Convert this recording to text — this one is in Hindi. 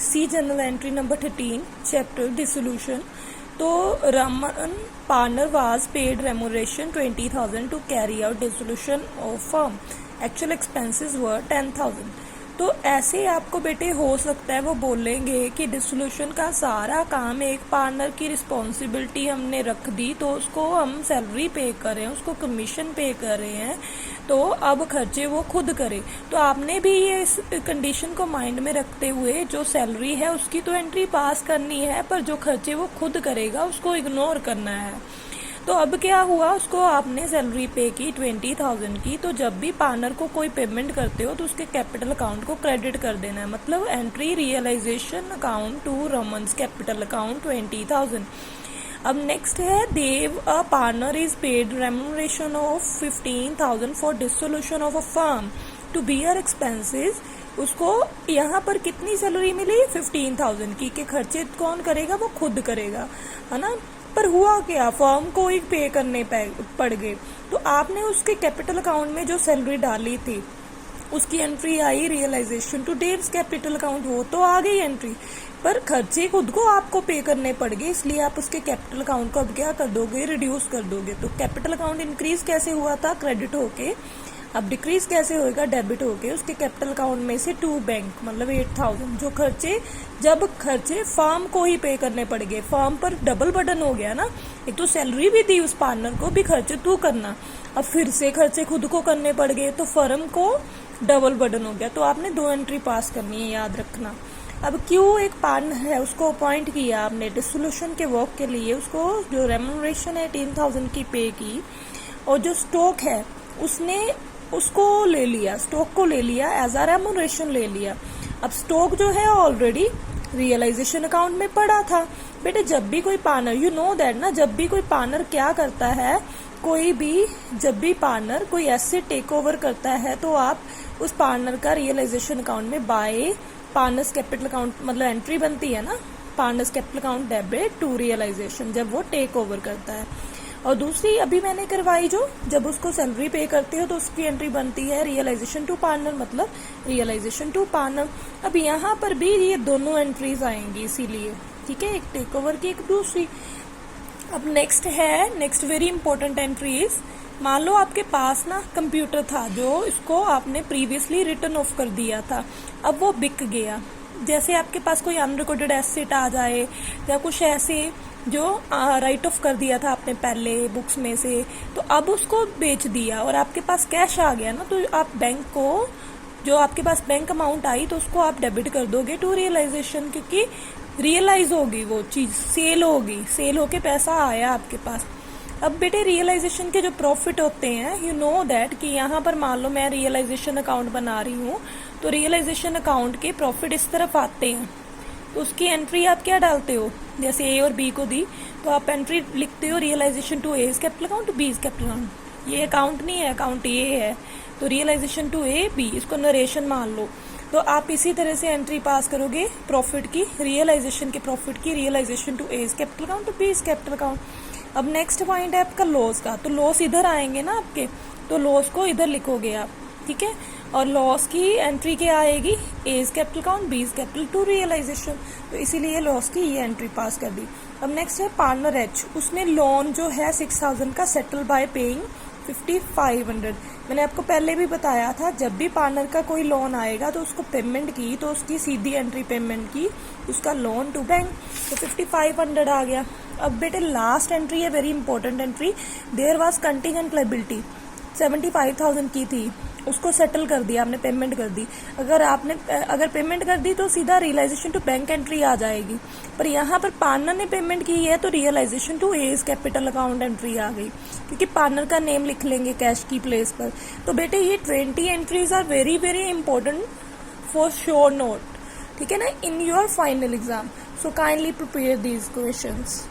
सी general entry number 13 chapter dissolution. तो Raman partner was paid remuneration 20,000 to carry out dissolution of firm. Actual expenses were 10,000। तो ऐसे आपको बेटे हो सकता है वो बोलेंगे कि डिसोल्यूशन का सारा काम एक पार्टनर की रिस्पॉन्सिबिलिटी हमने रख दी, तो उसको हम सैलरी पे कर रहे हैं, उसको कमीशन पे कर रहे हैं, तो अब खर्चे वो खुद करे। तो आपने भी ये इस कंडीशन को माइंड में रखते हुए जो सैलरी है उसकी तो एंट्री पास करनी है, पर जो खर्चे वो खुद करेगा उसको इग्नोर करना है। तो अब क्या हुआ, उसको आपने सैलरी पे की 20,000 की, तो जब भी पार्टनर को कोई पेमेंट करते हो तो उसके कैपिटल अकाउंट को क्रेडिट कर देना है। मतलब entry realization account to Raman's capital account 20,000। अब नेक्स्ट है Dev a partner is paid remuneration of 15,000 for dissolution of a firm to bear expenses. उसको यहाँ पर कितनी सैलरी मिली, 15,000 की, के खर्चे कौन करेगा, वो खुद करेगा, है ना। पर हुआ क्या, फर्म को ही पे करने पड़ गए। तो आपने उसके कैपिटल अकाउंट में जो सैलरी डाली थी उसकी एंट्री आई realisation to Dev's capital account, हो तो आ गई एंट्री, पर खर्चे खुद को आपको पे करने पड़ गए, इसलिए आप उसके कैपिटल अकाउंट को अब क्या कर दोगे, रिड्यूस कर दोगे। तो कैपिटल अकाउंट इंक्रीज कैसे हुआ था, क्रेडिट होके, अब डिक्रीज कैसे होएगा, डेबिट होके उसके कैपिटल अकाउंट में से टू बैंक, मतलब 8,000। जो खर्चे, जब खर्चे फर्म को ही पे करने पड़ गए, फर्म पर डबल बर्डन हो गया ना, एक तो सैलरी भी दी उस पार्टनर को, भी खर्चे तू करना, अब फिर से खर्चे खुद को करने पड़ गए, तो फर्म को डबल बर्डन हो गया। तो आपने दो एंट्री पास करनी है, याद रखना। अब क्यों एक पार्टनर है उसको अपॉइंट किया आपने डिसोल्यूशन के वर्क के लिए, उसको जो रेम्यूनरेशन है 10,000 की पे की, और जो स्टॉक है उसने उसको ले लिया, स्टॉक को ले लिया, एज अ रेम्यूनरेशन ले लिया। अब स्टॉक जो है ऑलरेडी रियलाइजेशन अकाउंट में पड़ा था। बेटे जब भी कोई पार्टनर, यू नो दैट ना, जब भी कोई पार्टनर क्या करता है, जब भी पार्टनर कोई एसेट टेक ओवर करता है, तो आप उस पार्टनर का रियलाइजेशन अकाउंट में बाय पार्टनर्स कैपिटल अकाउंट, मतलब एंट्री बनती है ना, partners capital account debit to realisation, जब वो टेक ओवर करता है। और दूसरी अभी मैंने करवाई, जो जब उसको सैलरी पे करते हो तो उसकी एंट्री बनती है रियलाइजेशन टू पार्टनर, मतलब रियलाइजेशन टू पार्टनर। अब यहाँ पर भी ये दोनों एंट्रीज आएंगी, इसीलिए ठीक है, एक टेक ओवर की, एक दूसरी। अब next very important entry is, मान लो आपके पास ना कंप्यूटर था जो इसको आपने प्रीवियसली रिटर्न ऑफ कर दिया था, अब वो बिक गया। जैसे आपके पास कोई अनरिकॉर्डेड एसेट आ जाए या कुछ ऐसे जो राइट ऑफ कर दिया था आपने पहले बुक्स में से, तो अब उसको बेच दिया और आपके पास कैश आ गया ना, तो आप बैंक को, जो आपके पास बैंक अमाउंट आई, तो उसको आप डेबिट कर दोगे टू रियलाइजेशन, क्योंकि रियलाइज होगी वो चीज, सेल होगी, सेल होके पैसा आया आपके पास। अब बेटे रियलाइजेशन के जो प्रॉफिट होते हैं, यू नो दैट कि यहाँ पर मान लो मैं रियलाइजेशन अकाउंट बना रही हूँ, तो रियलाइजेशन अकाउंट के प्रॉफिट इस तरफ आते हैं, तो उसकी एंट्री आप क्या डालते हो, जैसे ए और बी को दी तो आप एंट्री लिखते हो realisation to A capital account to B capital account. ये अकाउंट नहीं है, अकाउंट ए है, तो रियलाइजेशन टू ए बी, इसको नरेशन मान लो। तो आप इसी तरह से एंट्री पास करोगे प्रॉफिट की, रियलाइजेशन के प्रॉफिट की, realisation to A capital account to B capital account. अब नेक्स्ट पॉइंट है आपका लॉस का, तो लॉस इधर आएंगे ना आपके, तो लॉस को इधर लिखोगे आप, ठीक है। और लॉस की एंट्री क्या आएगी, A capital account, B capital to realization, तो इसीलिए लॉस की ये एंट्री पास कर दी। अब नेक्स्ट है पार्टनर एच, उसने लोन जो है 6,000 का सेटल बाय पेइंग 5,500। मैंने आपको पहले भी बताया था, जब भी पार्टनर का कोई लोन आएगा तो उसको पेमेंट की, तो उसकी सीधी एंट्री पेमेंट की, उसका लोन टू बैंक, तो 5,500 आ गया। अब बेटे लास्ट एंट्री है very important entry, there was contingent liability 75,000 की थी, उसको सेटल कर दिया आपने, पेमेंट कर दी। अगर पेमेंट कर दी तो सीधा रियलाइजेशन टू बैंक एंट्री आ जाएगी, पर यहाँ पर पार्टनर ने पेमेंट की है तो realisation to A's capital account entry आ गई, क्योंकि पार्टनर का नेम लिख लेंगे कैश की प्लेस पर। तो बेटे ये 20 entries are very very important for sure note, ठीक है ना, in your final exam. So kindly prepare these questions.